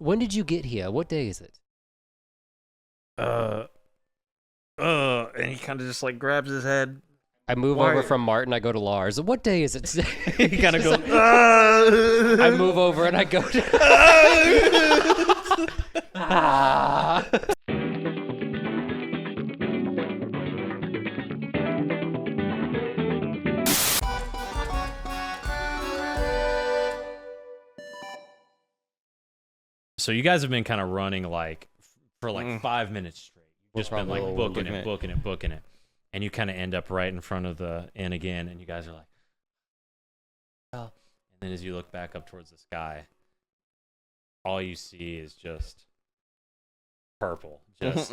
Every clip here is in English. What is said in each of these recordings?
When did you get here? What day is it? And he kind of just like grabs his head. I move over from Martin. I go to Lars. What day is it today? He kind of goes. I move over and I go to. Ah. So you guys have been kind of running like for like 5 minutes straight. You've just been like booking it. And you kind of end up right in front of the inn again, and you guys are like, well. And then as you look back up towards the sky, all you see is just purple. Just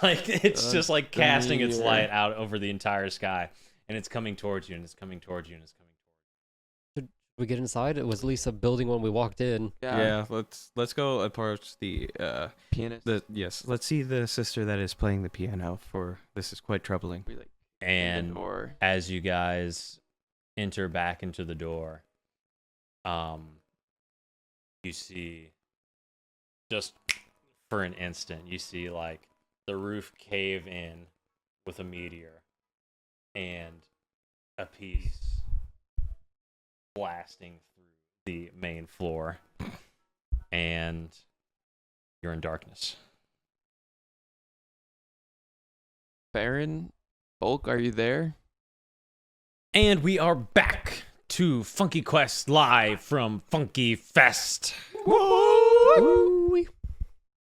like it's just like casting its light out over the entire sky, and it's coming towards you, and it's coming towards you, and it's coming towards you. Should we get inside? It was at least a building when we walked in. Yeah, let's go approach the pianist. Let's see the sister that is playing the piano. For this is quite troubling. And as you guys enter back into the door, you see, just for an instant, you see like the roof cave in with a meteor and a piece blasting through the main floor, and you're in darkness. Baron, Bulk, are you there? And we are back to Funky Quest live from Funky Fest. Woo!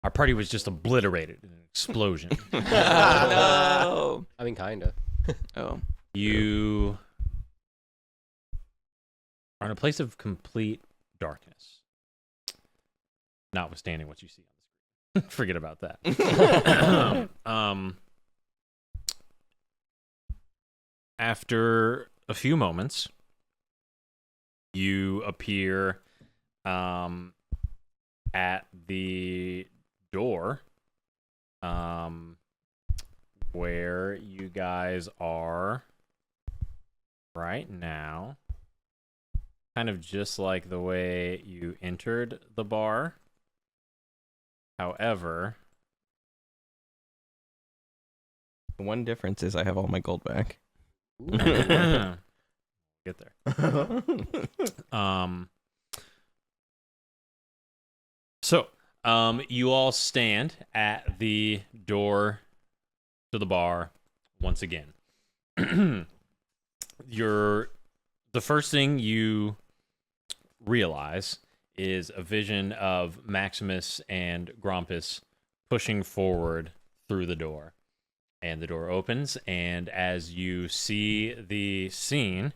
Our party was just obliterated in an explosion. No. I mean, kinda. Oh. You are in a place of complete darkness, notwithstanding what you see on the screen. Forget about that. After a few moments, you appear at the door where you guys are right now. Kind of just like the way you entered the bar. However, The one difference is I have all my gold back. get there. So, you all stand at the door to the bar once again. The first thing you realize is a vision of Maximus and Grampus pushing forward through the door. And the door opens, and as you see the scene,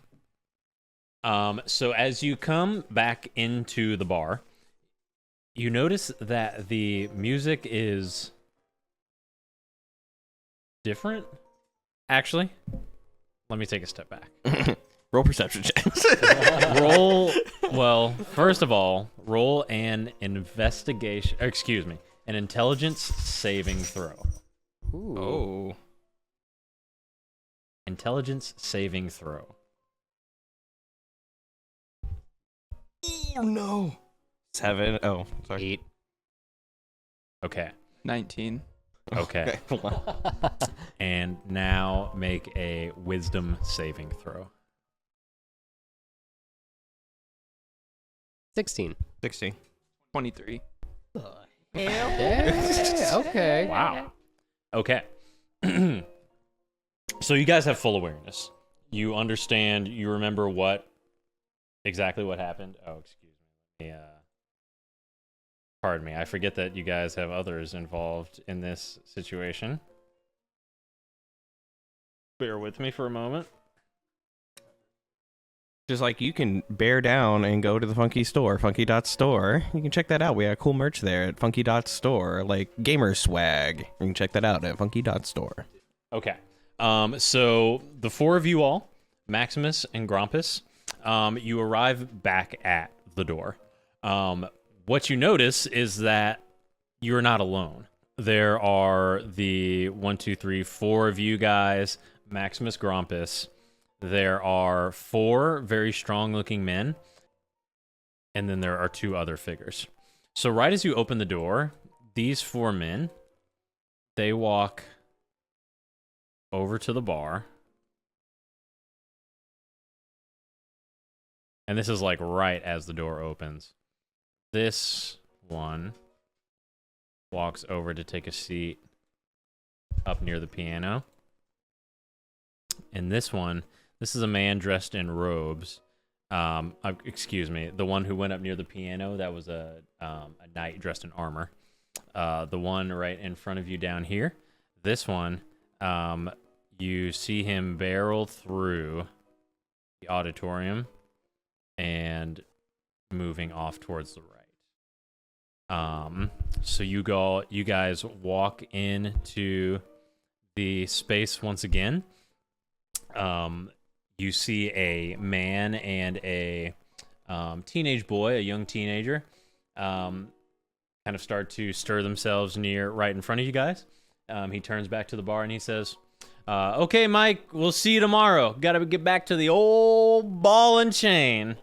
so as you come back into the bar, you notice that the music is different. Actually, let me take a step back. Roll perception checks. First of all, roll an an intelligence saving throw. Ooh. Oh. Intelligence saving throw. Oh no. 7. Oh, sorry. 8. Okay. 19. Okay. And now make a wisdom saving throw. 16. 60. 23. Yeah, okay. Wow. Okay. So you guys have full awareness. You understand, you remember exactly what happened. Oh, excuse me. Pardon me. I forget that you guys have others involved in this situation. Bear with me for a moment. Just like you can bear down and go to the Funky store, funky.store. You can check that out. We have cool merch there at funky.store, like gamer swag. You can check that out at funky.store. Okay. So the four of you all, Maximus and Grampus, you arrive back at the door. What you notice is that you're not alone. There are the 4 of you guys, Maximus, Grampus. There are 4 very strong-looking men, and then there are 2 other figures. So right as you open the door, these 4 men, they walk over to the bar. And this is like right as the door opens. This one walks over to take a seat up near the piano. And this is a man dressed in robes. Excuse me, the one who went up near the piano, that was a knight dressed in armor. The one right in front of you down here, this one, you see him barrel through the auditorium and moving off towards the right. So you guys walk into the space once again. You see a man and a teenage boy, a young teenager, kind of start to stir themselves right in front of you guys. He turns back to the bar and he says, okay, Mike, we'll see you tomorrow. Gotta get back to the old ball and chain.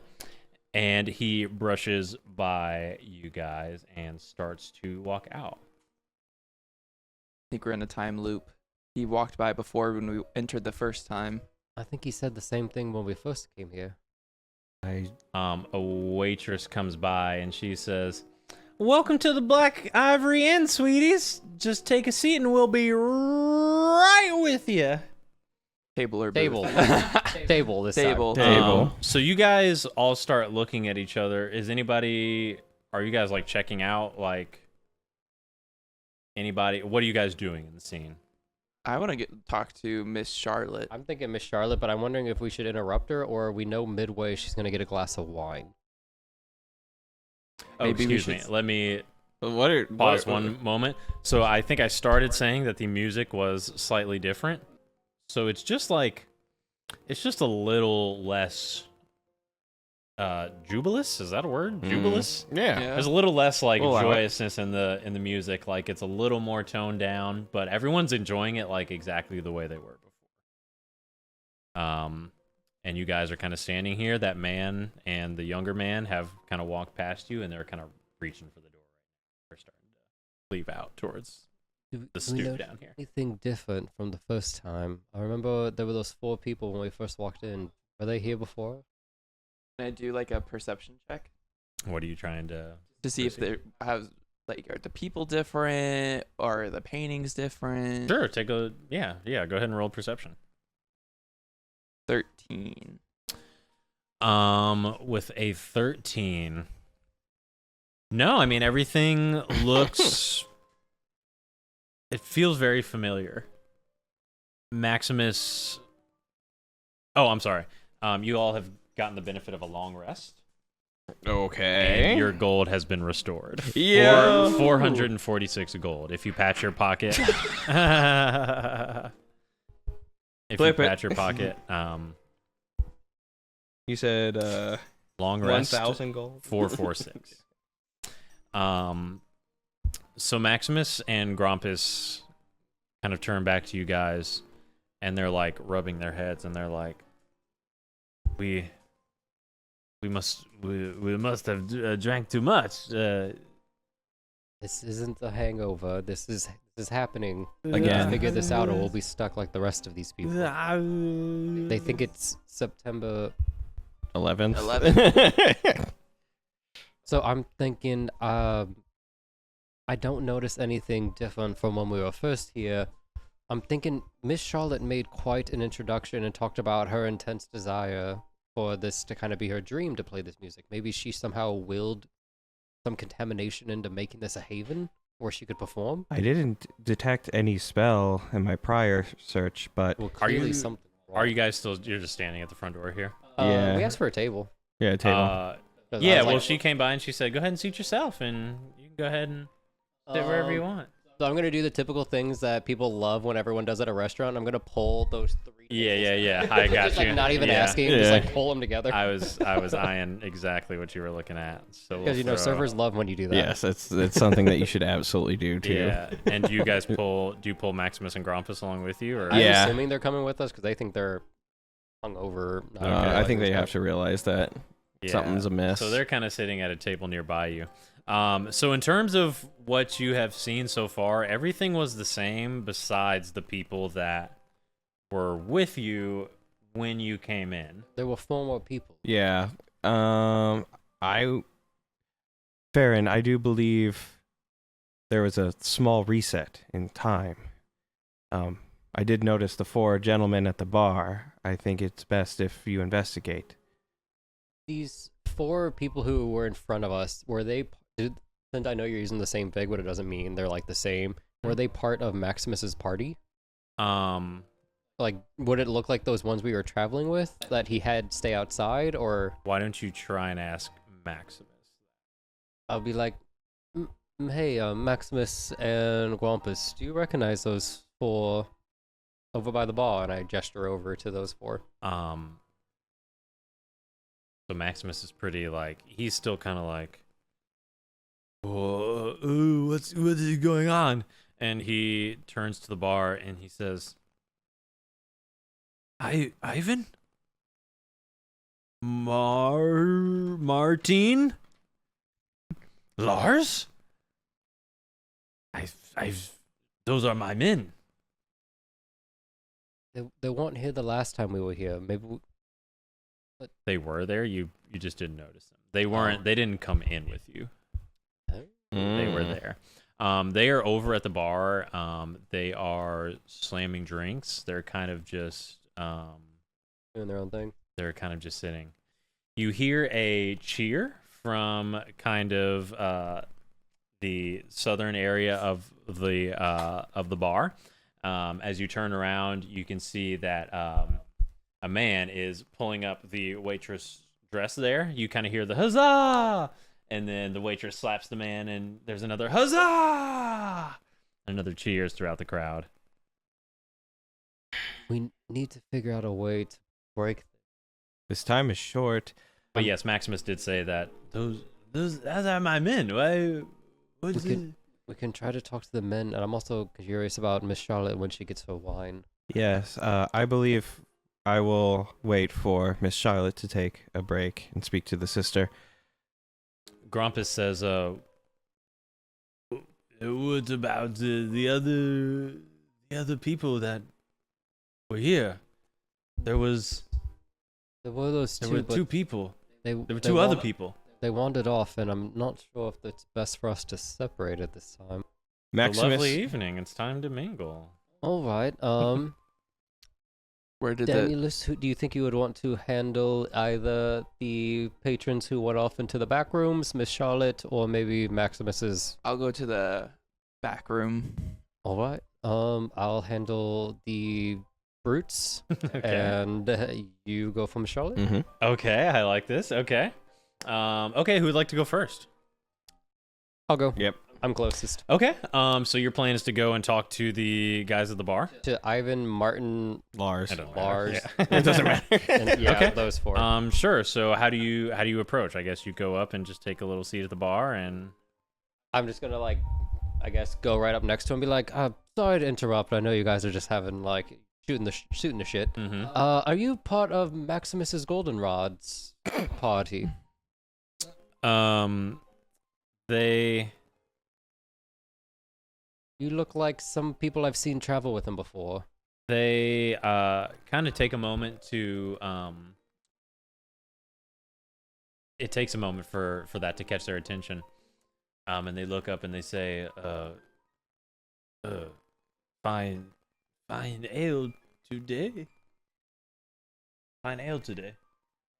And he brushes by you guys and starts to walk out. I think we're in a time loop. He walked by before when we entered the first time. I think he said the same thing when we first came here. A waitress comes by and she says, welcome to the Black Ivory Inn, sweeties. Just take a seat and we'll be right with you. Table or booth? Table. Table this Table. time. Table. So you guys all start looking at each other. Are you guys like checking out like anybody? What are you guys doing in the scene? I want to talk to Miss Charlotte. I'm thinking Miss Charlotte, but I'm wondering if we should interrupt her, or we know midway she's going to get a glass of wine. Oh, Maybe we excuse me. should- Let me What pause one moment. So I think I started saying that the music was slightly different. So it's just a little less jubilous. Is that a word? Jubilous? Yeah. There's a little less like We'll allow it. joyousness in the music. Like it's a little more toned down, but everyone's enjoying it like exactly the way they were before. And you guys are kind of standing here. That man and the younger man have kind of walked past you, and they're kind of reaching for the door. They're starting to leave out towards the Do we stoop notice down here. anything different from the first time? I remember there were those 4 people when we first walked in. Were they here before? Can I do like a perception check What are you trying to see if proceed? they have like, are the people different or are the paintings different? Sure, go ahead and roll perception. 13. With a 13. No, I mean everything looks it feels very familiar. Maximus Oh, I'm sorry. You all have gotten the benefit of a long rest. Okay. And your gold has been restored. Yeah. 446 gold. If you patch your pocket. If Flip you it. patch your pocket, You said long rest 1,000 gold. 446. So Maximus and Grompus kind of turn back to you guys, and they're like rubbing their heads, and they're like, "We must have drank too much." This isn't a hangover. This is happening. Again. Figure this out, or we'll be stuck like the rest of these people. They think it's September. 11th. 11th. So I'm thinking, I don't notice anything different from when we were first here. I'm thinking Miss Charlotte made quite an introduction and talked about her intense desire for this to kind of be her dream to play this music. Maybe she somehow willed some contamination into making this a haven where she could perform. I didn't detect any spell in my prior search, but Well, Are clearly you- something wrong. Are you guys still? You're just standing at the front door here. Yeah. We asked for a table. yeah, table. 'Cause I Yeah. was Well, like, she came by and she said, "Go ahead and seat yourself, and you can go ahead and sit wherever you want." So I'm gonna do the typical things that people love when everyone does at a restaurant. I'm gonna pull those 3 Yeah, tables. yeah. I got Just you. like not even Yeah. asking, just Yeah. like pull them together. I was eyeing exactly what you were looking at. So Because we'll throw- servers love when you do that. Yes, it's something that you should absolutely do too. Yeah. And do you guys pull Maximus and Grompus along with you, or I'm Yeah. assuming they're coming with us because they think they're hungover. I think they have to realize that Yeah. something's amiss. So they're kind of sitting at a table nearby you. So in terms of what you have seen so far, everything was the same besides the people that were with you when you came in. There were 4 more people. Yeah. Farron, I do believe there was a small reset in time. I did notice the 4 gentlemen at the bar. I think it's best if you investigate. These 4 people who were in front of us, were they, since I know you're using the same fig, but it doesn't mean they're like the same, were they part of Maximus's party? Like, would it look like those ones we were traveling with, that he had stay outside, or? Why don't you try and ask Maximus? I'll be like, hey, Maximus and Guampus, do you recognize those 4 over by the bar? And I gesture over to those 4. So Maximus is pretty, like, he's still kind of like, ooh, what is going on? And he turns to the bar and he says, Ivan? Martin? Lars? Those are my men. They weren't here the last time we were here. Maybe They were there. You just didn't notice them. They weren't. They didn't come in with you. They were there. They are over at the bar. They are slamming drinks. They're kind of just doing their own thing. They're kind of just sitting. You hear a cheer from kind of the southern area of the bar. As you turn around, you can see that a man is pulling up the waitress dress there. You kind of hear the huzzah, and then the waitress slaps the man, and there's another huzzah, another cheers throughout the crowd. We need to figure out a way to break this. This time is short. But yes, Maximus did say that those are my men. Why? We can try to talk to the men, and I'm also curious about Miss Charlotte when she gets her wine. Yes, I believe I will wait for Miss Charlotte to take a break and speak to the sister. Grumpus says, what about the other people that were here? There were those 2. There were 2 people. There were 2 other people. They wandered off, and I'm not sure if it's best for us to separate at this time. It's a lovely evening. It's time to mingle. All right. Where did Danielus, who do you think you would want to handle either the patrons who went off into the back rooms, Miss Charlotte, or maybe Maximus's? I'll go to the back room. All right. I'll handle the brutes, Okay. and you go for Miss Charlotte. Mm-hmm. Okay, I like this. Okay. Okay, who would like to go first? I'll go. Yep. I'm closest. Okay. So your plan is to go and talk to the guys at the bar? To Ivan, Martin, Lars. I don't know. Lars. Yeah. It doesn't matter. and yeah, Okay. those 4. Sure. So how do you approach? I guess you go up and just take a little seat at the bar and I'm just gonna I guess go right up next to him and be like, sorry to interrupt. I know you guys are just having shooting the shit. mm-hmm. Are you part of Maximus's Goldenrod's party? You look like some people I've seen travel with him before. They kind of take a moment to it takes a moment for that to catch their attention. And they look up and they say, fine ale today. Fine ale today.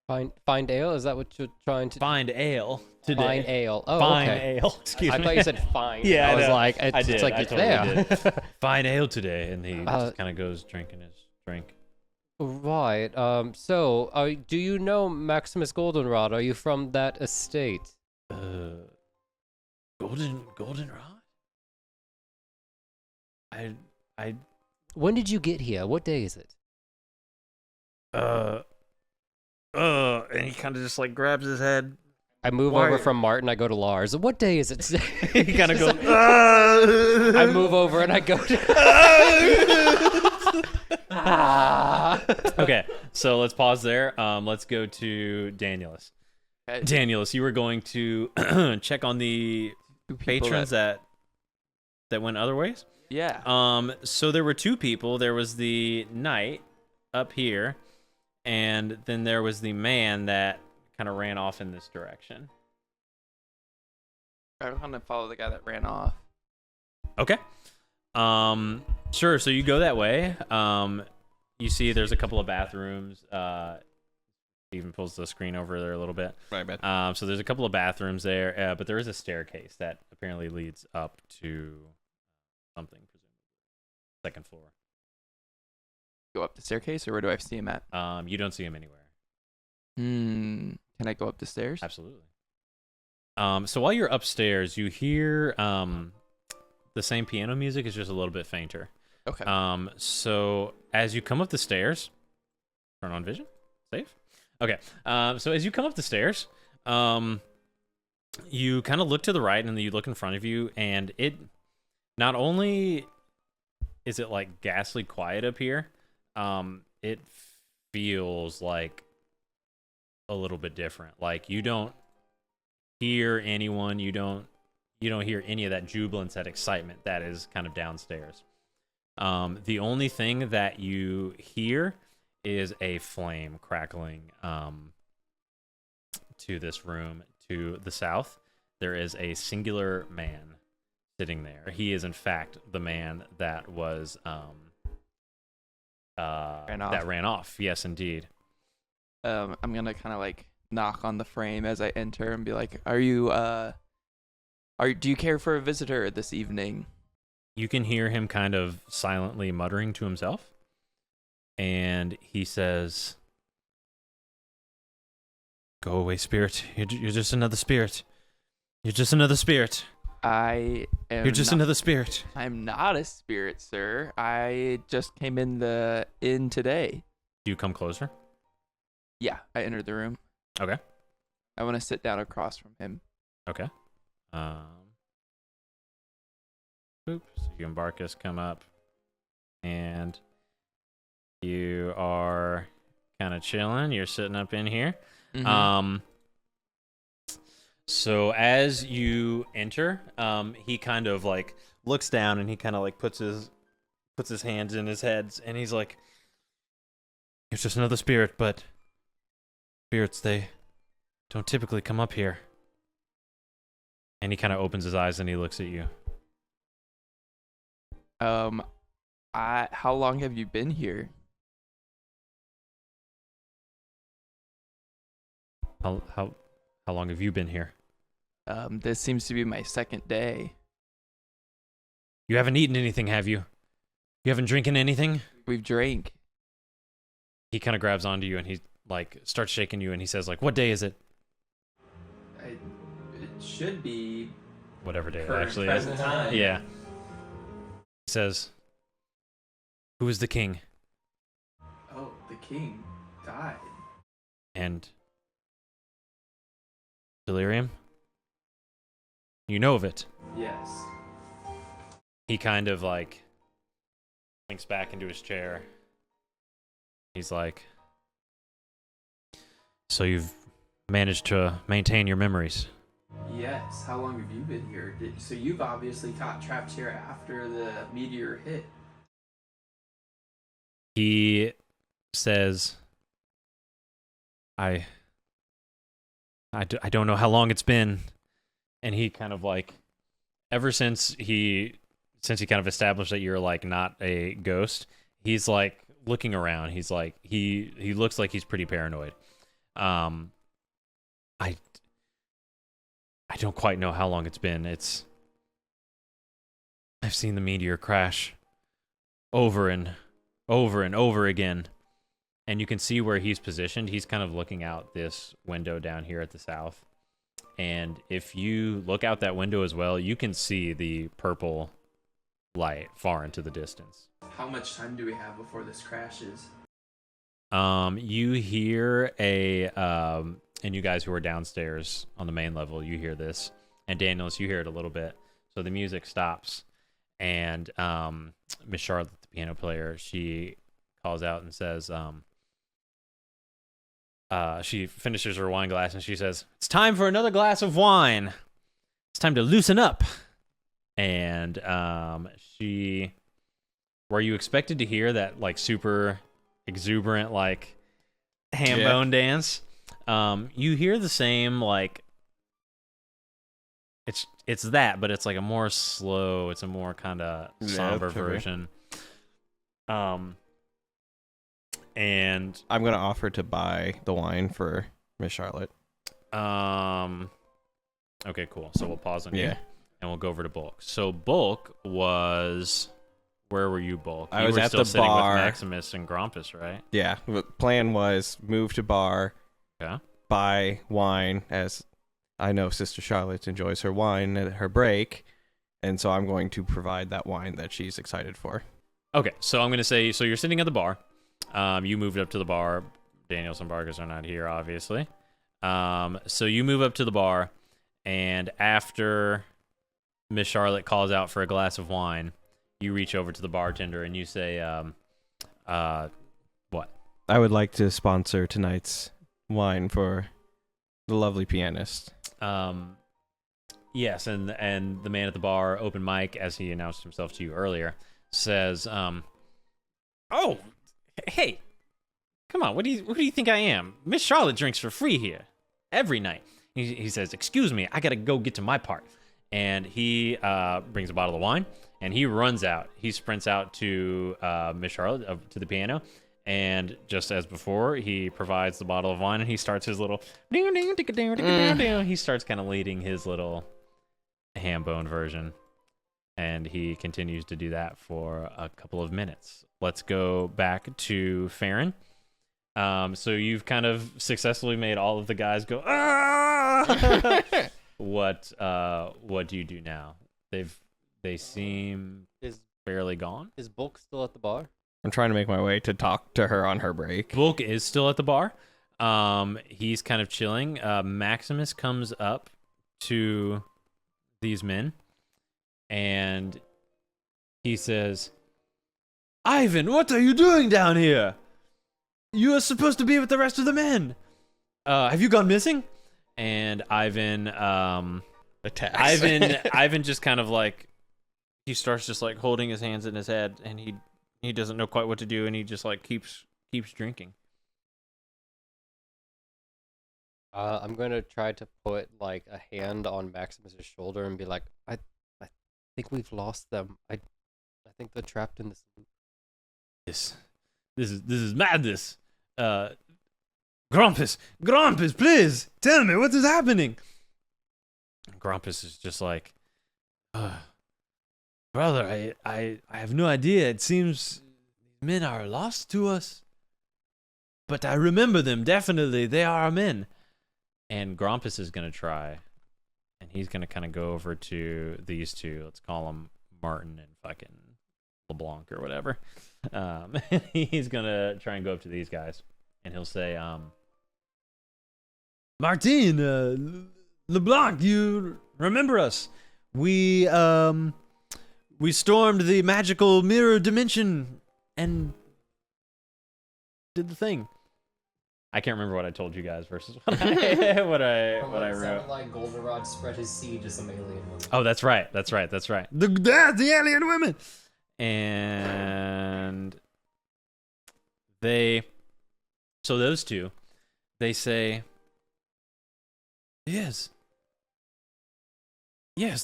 Find ale? Is that what you're trying to? Find ale today. Fine ale. Oh, Fine okay. ale. Excuse me. I thought you said fine. Yeah, I was know. like, I it's did. like I it's totally there. did. Fine ale today, and he just kind of goes drinking his drink. Right. So, do you know Maximus Goldenrod? Are you from that estate? Goldenrod. I. When did you get here? What day is it? And he kind of just grabs his head. I move over from Martin. I go to Lars. What day is it? He kind of goes. I move over and I go to. Okay, so let's pause there. Let's go to Danielus. Okay. Danielus, you were going to check on the Two people patrons that went other ways. Yeah. So there were two people. There was the knight up here, and then there was the man that kind of ran off in this direction. I want to follow the guy that ran off. Okay. Sure. So you go that way. You see there's a couple of bathrooms. Even pulls the screen over there a little bit. Right, bad. So there's a couple of bathrooms there, but there is a staircase that apparently leads up to something, presumably second floor. Go up the staircase, or where do I see him at? You don't see him anywhere. Can I go up the stairs? Absolutely. So while you're upstairs, you hear the same piano music. Is just a little bit fainter. Okay. So as you come up the stairs, turn on vision. Save. Okay. So as you come up the stairs, you kind of look to the right and then you look in front of you, and it not only is it like ghastly quiet up here, it feels like a little bit different. Like you don't hear anyone, you don't hear any of that jubilance, that excitement that is kind of downstairs. The only thing that you hear is a flame crackling to this room to the south. There is a singular man sitting there. He is in fact the man that was ran off. Yes, indeed. I'm gonna kind of like knock on the frame as I enter and be like, do you care for a visitor this evening? You can hear him kind of silently muttering to himself, and he says, "Go away, spirit. You're just another spirit. You're just another spirit. You're Another spirit." I'm not a spirit, sir. I just came in today. Do you come closer? Yeah, I entered the room. Okay. I want to sit down across from him. Okay. So you and Barkus come up, and you are kind of chilling. You're sitting up in here. Mm-hmm. So as you enter, he kind of like looks down and he kind of like puts his hands in his head, and he's like, "It's just another spirit, but spirits, they don't typically come up here." And he kind of opens his eyes and he looks at you. How long have you been here? How long have you been here? This seems to be my second day. You haven't eaten anything, have you? You haven't drinking anything? We've drank. He kind of grabs onto you and he like starts shaking you and he says like, "What day is it?" It should be Whatever day it current actually is. present time. Yeah. He says, "Who is the king?" Oh, the king died. And delirium? You know of it. Yes. He kind of like sinks back into his chair. He's like, "So you've managed to maintain your memories?" Yes. How long have you been here? So you've obviously got trapped here after the meteor hit. He says, I don't know how long it's been. And he kind of like, ever since he kind of established that you're like not a ghost, he's like looking around. He's like, he looks like he's pretty paranoid. I don't quite know how long it's been. I've seen the meteor crash over and over and over again. And you can see where he's positioned. He's kind of looking out this window down here at the south. And if you look out that window as well, you can see the purple light far into the distance. How much time do we have before this crashes? You hear and you guys who are downstairs on the main level, you hear this. And Daniels, you hear it a little bit. So the music stops. And Miss Charlotte, the piano player, she calls out and says, she finishes her wine glass and she says, "It's time for another glass of wine. It's time to loosen up." And were you expected to hear that like super exuberant like ham bone dance? You hear the same like it's that, but it's like a more slow, it's a more kind of somber version. And I'm gonna offer to buy the wine for Miss Charlotte. Okay, cool. So we'll pause on you, and we'll go over to Bulk. So Bulk was, where were you, Bulk? I you was were at still the sitting bar. with Maximus and Grumpus, right? Yeah, the plan was move to bar, buy wine, as I know Sister Charlotte enjoys her wine at her break, and so I'm going to provide that wine that she's excited for. Okay, so I'm going to say, so you're sitting at the bar. You moved up to the bar. Daniels and Vargas are not here, obviously. So you move up to the bar, and after Miss Charlotte calls out for a glass of wine, you reach over to the bartender and you say, what? I would like to sponsor tonight's wine for the lovely pianist. Yes, and the man at the bar, open mic, as he announced himself to you earlier, says, "Oh, hey, come on, what do you think I am? Miss Charlotte drinks for free here every night." He says, "Excuse me, I gotta go get to my part," and he brings a bottle of wine and he runs out. He sprints out to Miss Charlotte, to the piano. And just as before, he provides the bottle of wine and he starts his little he starts kind of leading his little ham bone version. And he continues to do that for a couple of minutes. Let's go back to Farron. So you've kind of successfully made all of the guys go, "Ah!" What do you do now? They seem fairly gone. Is Bulk still at the bar? I'm trying to make my way to talk to her on her break. Bulk is still at the bar. He's kind of chilling. Maximus comes up to these men and he says, "Ivan, what are you doing down here? You are supposed to be with the rest of the men. Have you gone missing?" And Ivan attacks. Ivan just kind of like, he starts just like holding his hands in his head and he doesn't know quite what to do, and he just like keeps drinking. I'm gonna try to put like a hand on Maximus's shoulder and be like, I think we've lost them. I think they're trapped in this loop. This is madness. Grumpus, please tell me what is happening. Grumpus is just like, "Brother, I have no idea. It seems men are lost to us. But I remember them, definitely. They are our men." And Grumpus is going to try. And he's going to kind of go over to these two. Let's call them Martin and fucking LeBlanc or whatever. He's going to try and go up to these guys. And he'll say, "Martin, LeBlanc, you remember us? We stormed the magical mirror dimension and did the thing." I can't remember what I told you guys versus what I wrote. Sounded like Goldenrod spread his seed to some alien woman. Oh, that's right. The alien women. And so those two, they say, Yes,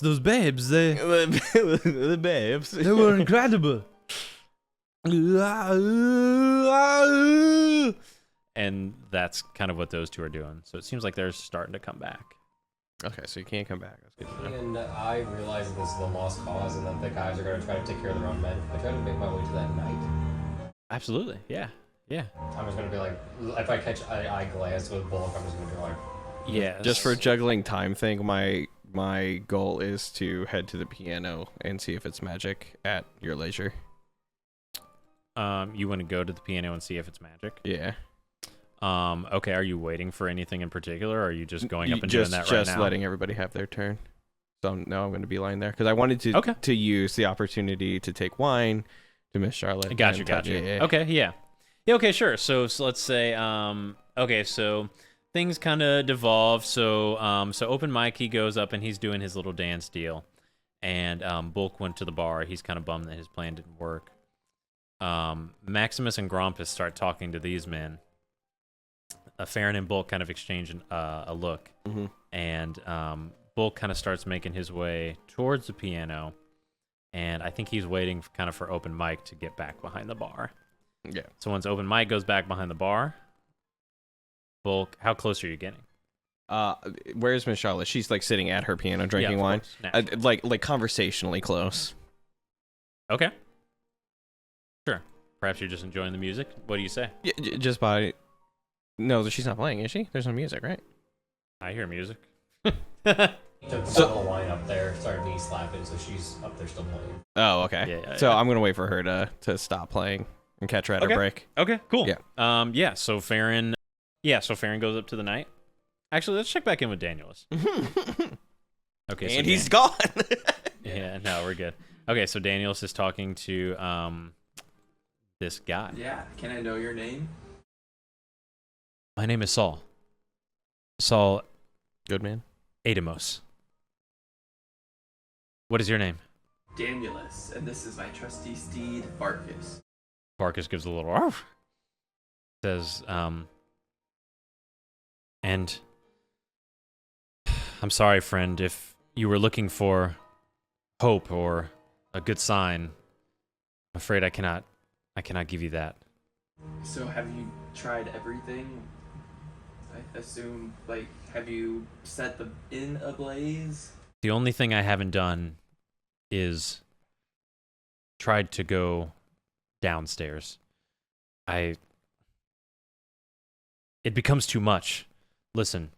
those babes, the babes. they were incredible. And that's kind of what those two are doing. So it seems like they're starting to come back. Okay, so you can't come back. That's good to know. And I realize that this is a lost cause and that the guys are going to try to take care of their own men. I try to make my way to that night. Absolutely, yeah. I'm just going to be like, if I catch eye glance with Bulk, I'm just going to be like, Yeah. Just for juggling time thing, my goal is to head to the piano and see if it's magic at your leisure. You want to go to the piano and see if it's magic? Yeah. Okay, are you waiting for anything in particular, or are you just going up and doing that right now? Just letting everybody have their turn. So now I'm going to be lying there because I wanted to use the opportunity to take wine to Miss Charlotte. Got you. Yeah. Okay, yeah. Yeah, okay, sure. So let's say, okay, so things kind of devolve. So open mic, he goes up and he's doing his little dance deal, and Bulk went to the bar. He's kind of bummed that his plan didn't work. Maximus and Grompus start talking to these men. Farron and Bulk kind of exchange a look, and Bulk kind of starts making his way towards the piano, and I think he's waiting kind of for open mic to get back behind the bar. Yeah. So once open mic goes back behind the bar, Bulk, how close are you getting? Where's Miss Charlotte? She's like sitting at her piano drinking wine. Like conversationally close. Okay. Sure. Perhaps you're just enjoying the music. What do you say? Yeah, just by. No, she's not playing, is she? There's no music, right? I hear music. Took the bottle of wine up there, started knee slapping, so she's up there still playing. Oh, okay. Yeah, so I'm gonna wait for her to stop playing and catch her at Okay. a break. Okay, cool. Yeah. Yeah, so Farron goes up to the knight. Actually, let's check back in with Danielus. Okay. And he's gone. Yeah, no, we're good. Okay, so Danielus is talking to this guy. Yeah. Can I know your name? My name is Saul. Saul Good man. Adamos. What is your name? Danielus, and this is my trusty steed, Barkus. Barkus gives a little arf. Says, and I'm sorry, friend, if you were looking for hope or a good sign, I'm afraid I cannot give you that. So have you tried everything? I assume, like, have you set the inn ablaze? The only thing I haven't done is tried to go downstairs. It becomes too much. Listen,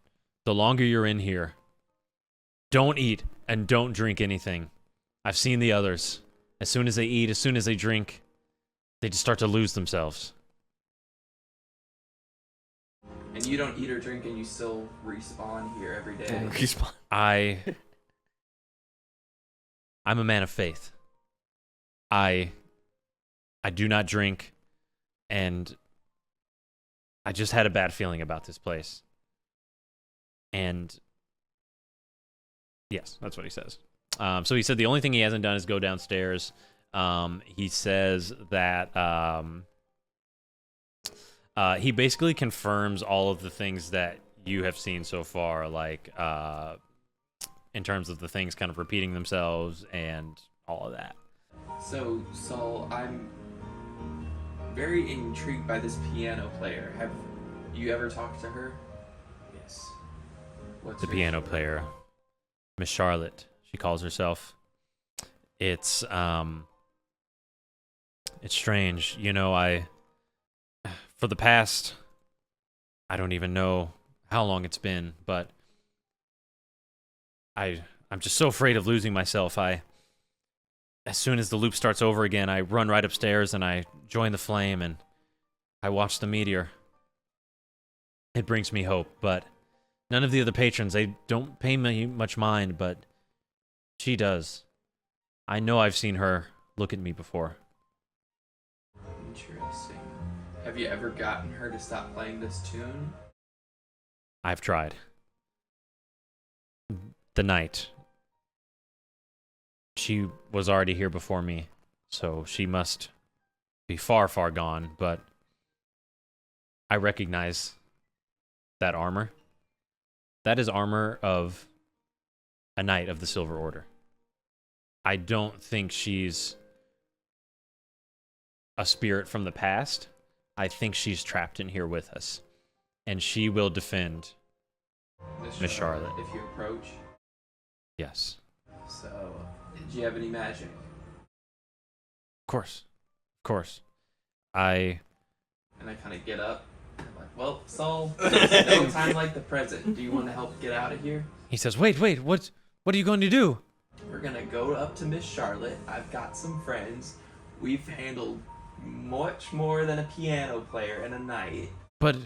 the longer you're in here, don't eat and don't drink anything. I've seen the others. As soon as they eat, as soon as they drink, they just start to lose themselves. And you don't eat or drink and you still respawn here every day? Respawn. I'm a man of faith. I do not drink, and I just had a bad feeling about this place. And yes, that's what he says. So he said the only thing he hasn't done is go downstairs. He says that he basically confirms all of the things that you have seen so far, like in terms of the things kind of repeating themselves and all of that. So, Saul, I'm very intrigued by this piano player. Have you ever talked to her? Yes. What's The her piano story? player, Miss Charlotte, she calls herself. It's strange. You know, for the past, I don't even know how long it's been, but I'm just so afraid of losing myself. As soon as the loop starts over again, I run right upstairs and I join the flame and I watch the meteor. It brings me hope, but none of the other patrons, they don't pay me much mind, but she does. I know I've seen her look at me before. Interesting. Have you ever gotten her to stop playing this tune? I've tried. The night. She was already here before me, so she must be far, far gone, but I recognize that armor. That is armor of a knight of the Silver Order. I don't think she's a spirit from the past. I think she's trapped in here with us, and she will defend Miss Charlotte. If you approach. Yes. So, did you have any magic? Of course. Of course. And I kind of get up. I'm like, well, Saul, no time like the present. Do you want to help get out of here? He says, wait, what are you going to do? We're going to go up to Miss Charlotte. I've got some friends. We've handled much more than a piano player in a night. But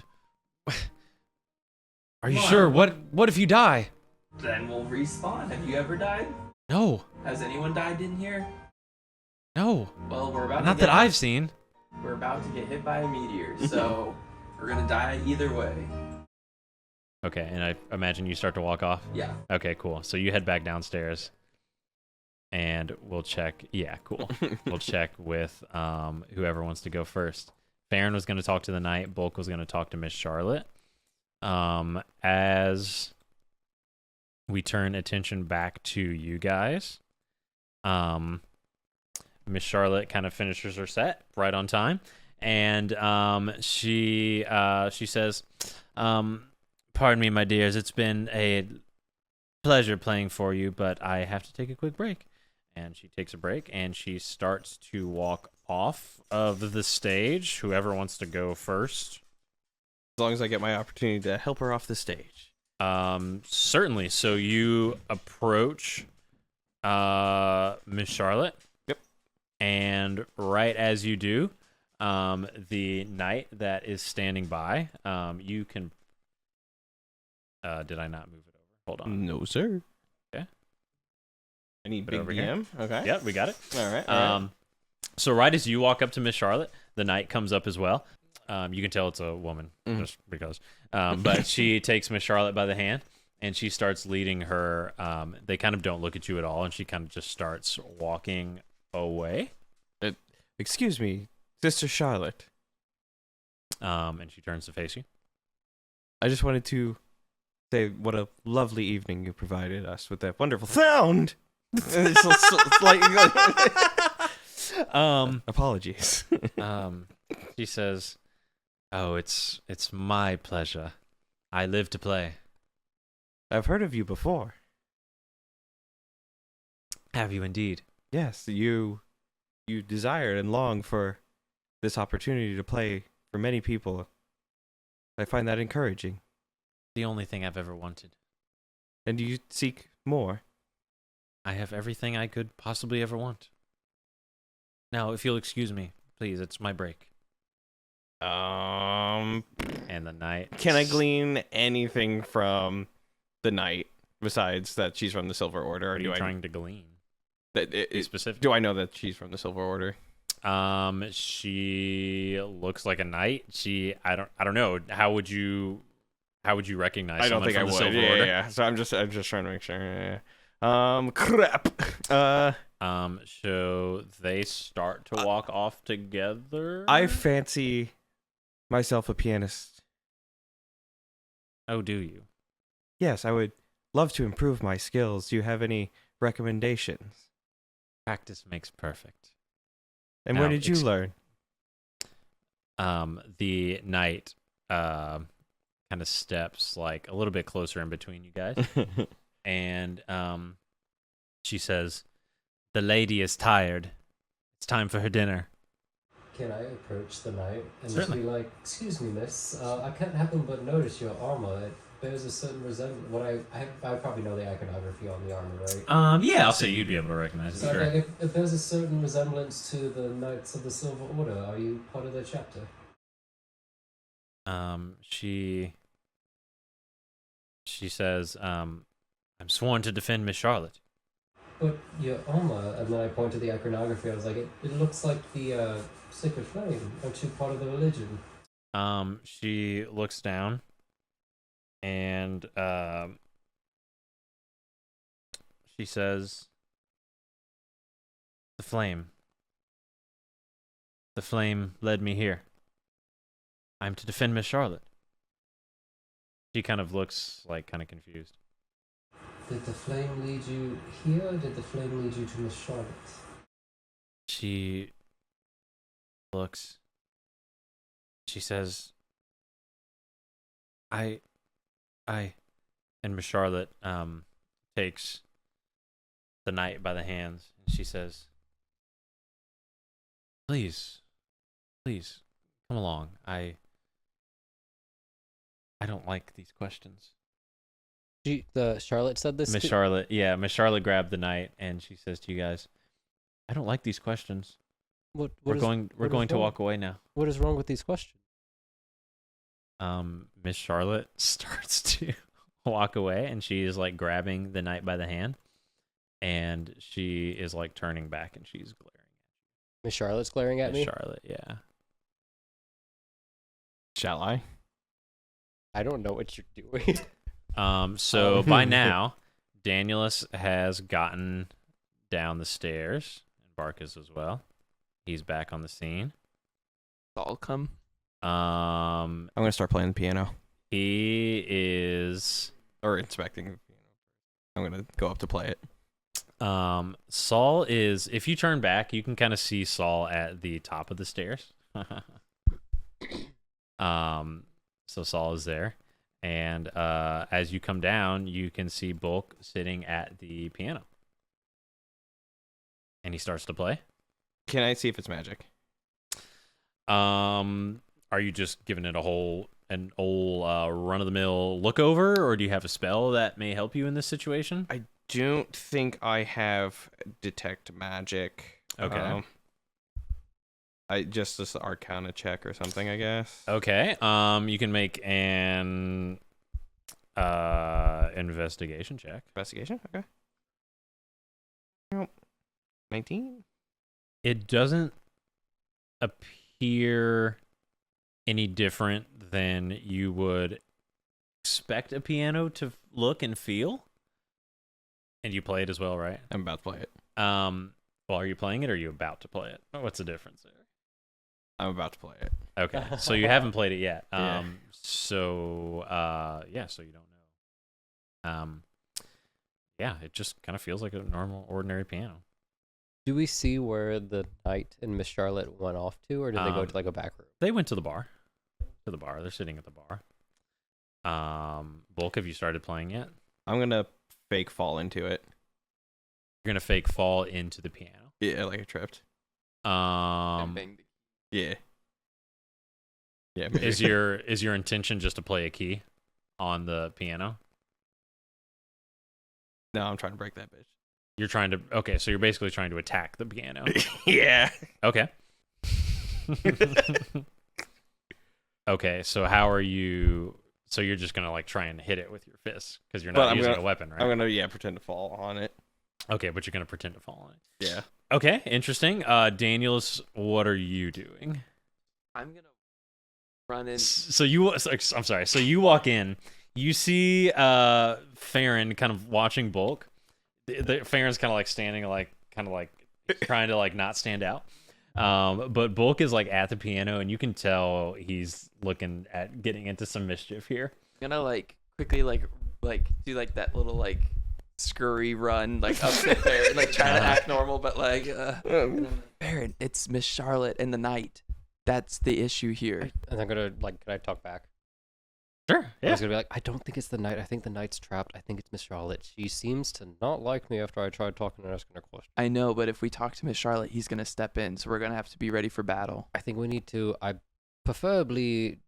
are you Come on. sure? What if you die? Then we'll respawn. Have you ever died? No. Has anyone died in here? No. Well, we're about Not to that get I've seen. We're about to get hit by a meteor, so we're gonna die either way. Okay, and I imagine you start to walk off? Yeah. Okay, cool. So you head back downstairs, and we'll check. Yeah, cool. We'll check with whoever wants to go first. Farron was going to talk to the knight. Bulk was going to talk to Miss Charlotte. As we turn attention back to you guys, Miss Charlotte kind of finishes her set right on time, and she says, "Pardon me, my dears. It's been a pleasure playing for you, but I have to take a quick break." And she takes a break, and she starts to walk off of the stage. Whoever wants to go first. As long as I get my opportunity to help her off the stage. Certainly. So you approach Miss Charlotte. Yep. And right as you do, the knight that is standing by, you can... did I not move it over? Hold on. No, sir. Okay. I need Put it big over here. DM. Okay. Yep, we got it. All right. So right as you walk up to Miss Charlotte, the knight comes up as well. You can tell it's a woman just because. But she takes Miss Charlotte by the hand, and she starts leading her. They kind of don't look at you at all, and she kind of just starts walking away. Excuse me, Sister Charlotte. And she turns to face you. I just wanted to say what a lovely evening you provided us with that wonderful sound. Apologies. She says, "Oh, it's my pleasure. I live to play." I've heard of you before. Have you indeed? Yes, you desired and longed for this opportunity to play for many people. I find that encouraging. The only thing I've ever wanted. And you seek more? I have everything I could possibly ever want. Now, if you'll excuse me, please, it's my break. And the knight... Can I glean anything from the knight besides that she's from the Silver Order? What are you trying to glean? Be specific. Do I know that she's from the Silver Order? She looks like a knight. I don't know. How would you recognize? I don't think I from the would. Silver Yeah, Order? yeah. So I'm just trying to make sure. Yeah. Crap. So they start to walk off together. I fancy myself a pianist. Oh, do you? Yes, I would love to improve my skills. Do you have any recommendations? Practice makes perfect. And Now, where did you learn? The knight kind of steps like a little bit closer in between you guys, and she says, "The lady is tired. It's time for her dinner." Can I approach the knight and Certainly. just be like, "Excuse me, miss, I can't help but notice your armor. It bears a certain resemblance." What I probably know the iconography on the armor, right? Yeah, I'll say you'd be able to recognize it. So Sure. like, if there's a certain resemblance to the Knights of the Silver Order, are you part of their chapter? She says, "I'm sworn to defend Miss Charlotte." But your armor, and then I point to the iconography, I was like, it looks like the Sacred Flame. Aren't you part of the religion? She looks down, and she says, The flame led me here. I'm to defend Miss Charlotte." She kind of looks like kind of confused. Did the flame lead you here, or did the flame lead you to Miss Charlotte? She looks. She says, I, and Miss Charlotte takes the knight by the hands, and she says, please, come along. I don't like these questions. The Charlotte said this. Miss Charlotte grabbed the knight, and she says to you guys, I don't like these questions. We're going to walk away now. What is wrong with these questions? Miss Charlotte starts to walk away, and she is like grabbing the knight by the hand, and she is like turning back, and she's glaring. Miss Charlotte's glaring at me. Charlotte, yeah. Shall I? I don't know what you're doing. So by now, Danielus has gotten down the stairs, and Barkus as well. He's back on the scene. I'll come. I'm gonna start playing the piano He is. or inspecting the piano. I'm gonna go up to play it. Saul is. If you turn back, you can kind of see Saul at the top of the stairs. So Saul is there, and as you come down, you can see Bulk sitting at the piano, and he starts to play. Can I see if it's magic? Are you just giving it an old run of the mill look over, or do you have a spell that may help you in this situation? I don't think I have detect magic. Okay. I just this Arcana check or something, I guess. Okay. You can make an investigation check. Investigation. Okay. Nope. 19. It doesn't appear any different than you would expect a piano to look and feel. And you play it as well, right? I'm about to play it. Well, are you playing it or are you about to play it? What's the difference there? I'm about to play it. Okay, so you haven't played it yet. Yeah. So you don't know. Yeah, it just kind of feels like a normal, ordinary piano. Do we see where the knight and Miss Charlotte went off to, or did they go to like a back room? They went to the bar. They're sitting at the bar. Bulk, have you started playing yet? I'm gonna fake fall into it. You're gonna fake fall into the piano. Yeah, like I tripped. Um, Yeah. Yeah. is your intention just to play a key on the piano? No, I'm trying to break that bitch. You're trying to. Okay, so you're basically trying to attack the piano. Yeah. Okay. Okay, so how are you? So you're just gonna like try and hit it with your fists because you're not using a weapon, right? I'm gonna pretend to fall on it. Okay, but you're gonna pretend to fall on it. Yeah. Okay, interesting. Daniels, what are you doing? I'm gonna run in. So I'm sorry. So you walk in, you see Farron kind of watching Bulk. Farron's kind of like standing, kind of like trying to like not stand out. But Bulk is like at the piano, and you can tell he's looking at getting into some mischief here. I'm gonna like quickly like do like that little like scurry run like up there, like trying to act normal, but like Baron, it's Miss Charlotte and the knight. That's the issue here. And I'm gonna like, can I talk back? Sure. I Yeah. was gonna be like, I don't think it's the knight. I think the knight's trapped. I think it's Miss Charlotte. She seems to not like me after I tried talking and asking her questions. I know, but if we talk to Miss Charlotte, he's gonna step in, so we're gonna have to be ready for battle. I think we need to, I preferably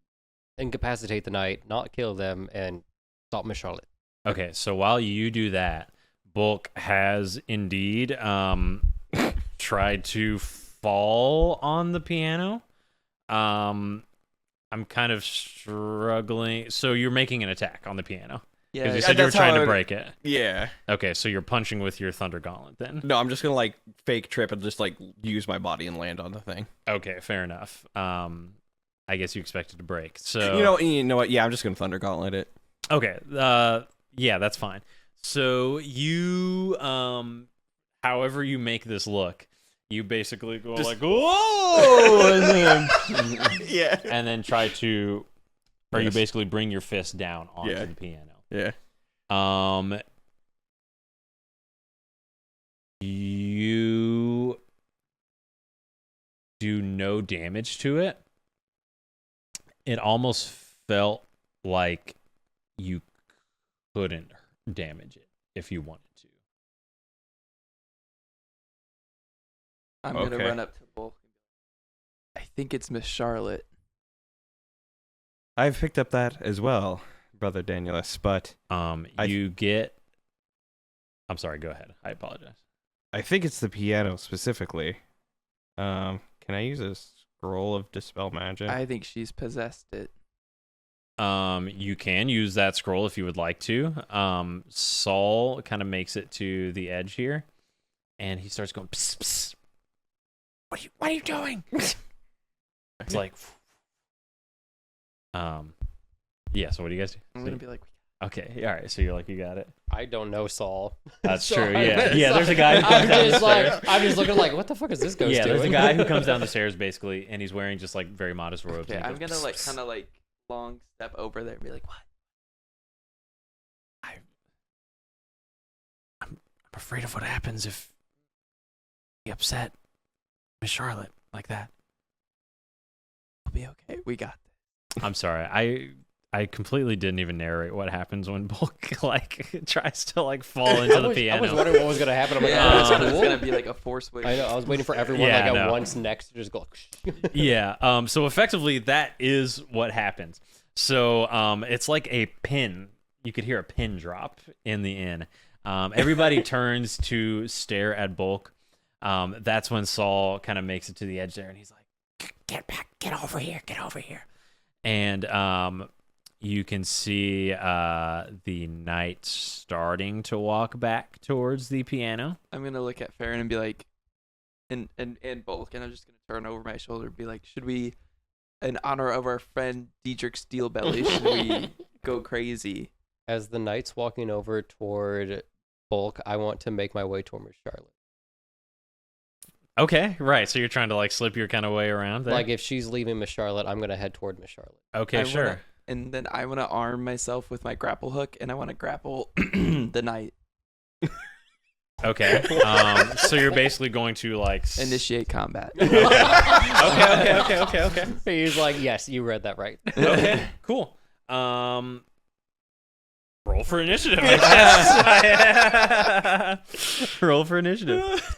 incapacitate the knight, not kill them, and stop Miss Charlotte. Okay. So while you do that, Bulk has indeed tried to fall on the piano. I'm kind of struggling. So you're making an attack on the piano. Yeah, Because you said you were trying to break it. Yeah. Okay, so you're punching with your Thunder Gauntlet then. No, I'm just gonna like fake trip and just like use my body and land on the thing. Okay, fair enough. I guess you expected to break. So You know what? Yeah, I'm just gonna Thunder Gauntlet it. okay, yeah, that's fine. So you, however you make this look, you basically go like, whoa, Yeah. and then try to, or you Yes. basically bring your fist down onto Yeah. the piano. Yeah. You do no damage to it. It almost felt like you couldn't damage it if you wanted to. I'm gonna Okay. run up to Bulk. I think it's Miss Charlotte. I've picked up that as well, Brother Danielus, but You get. I'm sorry. Go ahead. I apologize. I think it's the piano specifically. Can I use a scroll of dispel magic? I think she's possessed it. You can use that scroll if you would like to. Saul kind of makes it to the edge here, and he starts going, psst, psst. What are you doing? It's like, Yeah. So what do you guys do? I'm gonna be like, Okay. All right. So you're like, you got it. I don't know Saul. That's So true. I'm Yeah. just Yeah. There's a like- guy. Who comes I'm down the just stairs. like, I'm just looking like, what the fuck is this ghost Yeah. doing? There's a guy who comes down the stairs basically, and he's wearing just like very modest robes. okay, and he I'm goes, gonna like kind of like long step over there and be like, what? I'm afraid of what happens if you upset Miss Charlotte like that. We'll be okay. We got this. I'm sorry. I completely didn't even narrate what happens when Bulk like tries to like fall into the I piano. was wondering what was gonna happen. I'm like, Yeah, oh, it's that's cool. gonna be like a force wave. I know. I was waiting for everyone Yeah, like at no. once next to just go. Yeah. So effectively, that is what happens. So it's like a pin. You could hear a pin drop in the inn. Everybody turns to stare at Bulk. That's when Saul kind of makes it to the edge there, and he's like, "Get back! Get over here! Get over here!" And you can see the knight starting to walk back towards the piano. I'm gonna look at Farron and be like, and Bulk, and I'm just gonna turn over my shoulder and be like, should we, in honor of our friend Diedrich Steelbelly, should we go crazy? As the knight's walking over toward Bulk, I want to make my way toward Miss Charlotte. Okay, right. So you're trying to like slip your kind of way around there. Like if she's leaving Miss Charlotte, I'm gonna head toward Miss Charlotte. Okay, I sure. wanna- and then I want to arm myself with my grapple hook, and I want to grapple the knight. Okay. So you're basically going to like Initiate combat. Okay. He's like, yes, you read that right. Okay, cool. Roll for initiative. I guess. Roll for initiative.